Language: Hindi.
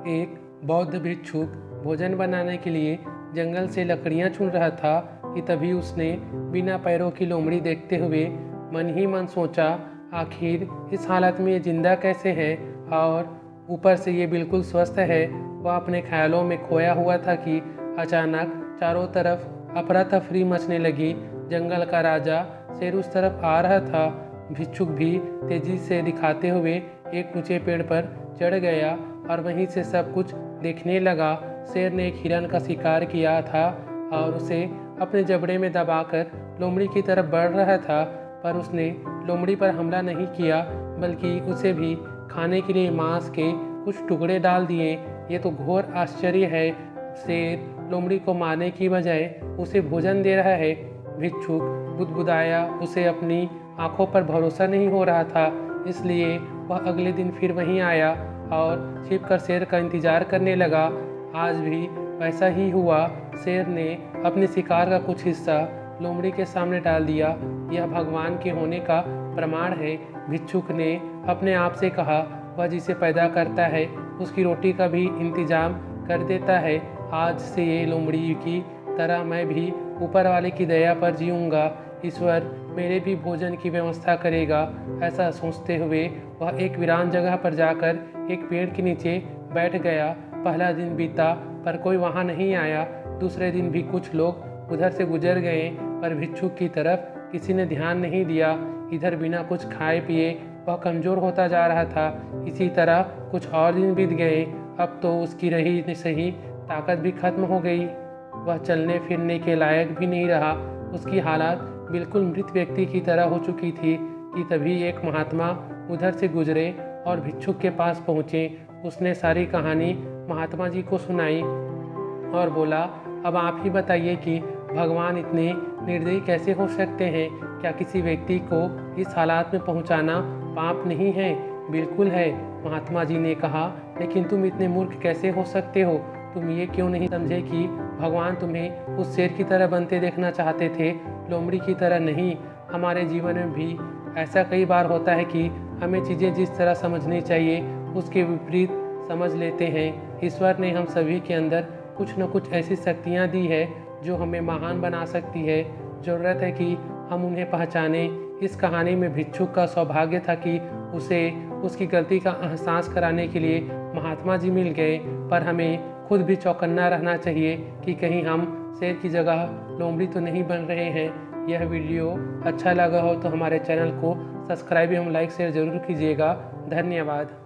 एक बौद्ध भिक्षुक भोजन बनाने के लिए जंगल से लकड़ियां चुन रहा था कि तभी उसने बिना पैरों की लोमड़ी देखते हुए मन ही मन सोचा, आखिर इस हालत में ये जिंदा कैसे है और ऊपर से ये बिल्कुल स्वस्थ है। वह अपने ख्यालों में खोया हुआ था कि अचानक चारों तरफ अफरा तफरी मचने लगी। जंगल का राजा शेर उस तरफ आ रहा था। भिक्षुक भी तेजी से दिखाते हुए एक ऊंचे पेड़ पर चढ़ गया और वहीं से सब कुछ देखने लगा। शेर ने एक हिरन का शिकार किया था और उसे अपने जबड़े में दबाकर लोमड़ी की तरफ बढ़ रहा था, पर उसने लोमड़ी पर हमला नहीं किया बल्कि उसे भी खाने के लिए मांस के कुछ टुकड़े डाल दिए। ये तो घोर आश्चर्य है, शेर लोमड़ी को मारने की बजाय उसे भोजन दे रहा है। भिक्षुक बुदबुदाया, उसे अपनी आंखों पर भरोसा नहीं हो रहा था। इसलिए वह अगले दिन फिर वहीं आया और छिपकर शेर का इंतजार करने लगा। आज भी वैसा ही हुआ। शेर ने अपने शिकार का कुछ हिस्सा लोमड़ी के सामने डाल दिया। यह भगवान के होने का प्रमाण है, भिक्षुक ने अपने आप से कहा। वह जिसे पैदा करता है उसकी रोटी का भी इंतजाम कर देता है। आज से ये लोमड़ी की तरह मैं भी ऊपर वाले की दया पर जीऊँगा। ईश्वर मेरे भी भोजन की व्यवस्था करेगा। ऐसा सोचते हुए वह एक वीरान जगह पर जाकर एक पेड़ के नीचे बैठ गया। पहला दिन बीता पर कोई वहाँ नहीं आया। दूसरे दिन भी कुछ लोग उधर से गुजर गए, पर भिक्षुक की तरफ किसी ने ध्यान नहीं दिया। इधर बिना कुछ खाए पिए वह कमज़ोर होता जा रहा था। इसी तरह कुछ और दिन बीत गए। अब तो उसकी रही सही ताकत भी खत्म हो गई। वह चलने फिरने के लायक भी नहीं रहा। उसकी हालत बिल्कुल मृत व्यक्ति की तरह हो चुकी थी कि तभी एक महात्मा उधर से गुजरे और भिक्षुक के पास पहुँचे। उसने सारी कहानी महात्मा जी को सुनाई और बोला, अब आप ही बताइए कि भगवान इतने निर्दयी कैसे हो सकते हैं? क्या किसी व्यक्ति को इस हालात में पहुंचाना पाप नहीं है? बिल्कुल है, महात्मा जी ने कहा। लेकिन तुम इतने मूर्ख कैसे हो सकते हो? तुम ये क्यों नहीं समझे कि भगवान तुम्हें उस शेर की तरह बनते देखना चाहते थे, लोमड़ी की तरह नहीं? हमारे जीवन में भी ऐसा कई बार होता है कि हमें चीज़ें जिस तरह समझनी चाहिए उसके विपरीत समझ लेते हैं। ईश्वर ने हम सभी के अंदर कुछ न कुछ ऐसी शक्तियाँ दी है जो हमें महान बना सकती है। ज़रूरत है कि हम उन्हें पहचानें। इस कहानी में भिक्षुक का सौभाग्य था कि उसे उसकी गलती का एहसास कराने के लिए महात्मा जी मिल गए, पर हमें खुद भी चौकन्ना रहना चाहिए कि कहीं हम शेर की जगह लोमड़ी तो नहीं बन रहे हैं। यह वीडियो अच्छा लगा हो तो हमारे चैनल को सब्सक्राइब एवं लाइक शेयर ज़रूर कीजिएगा। धन्यवाद।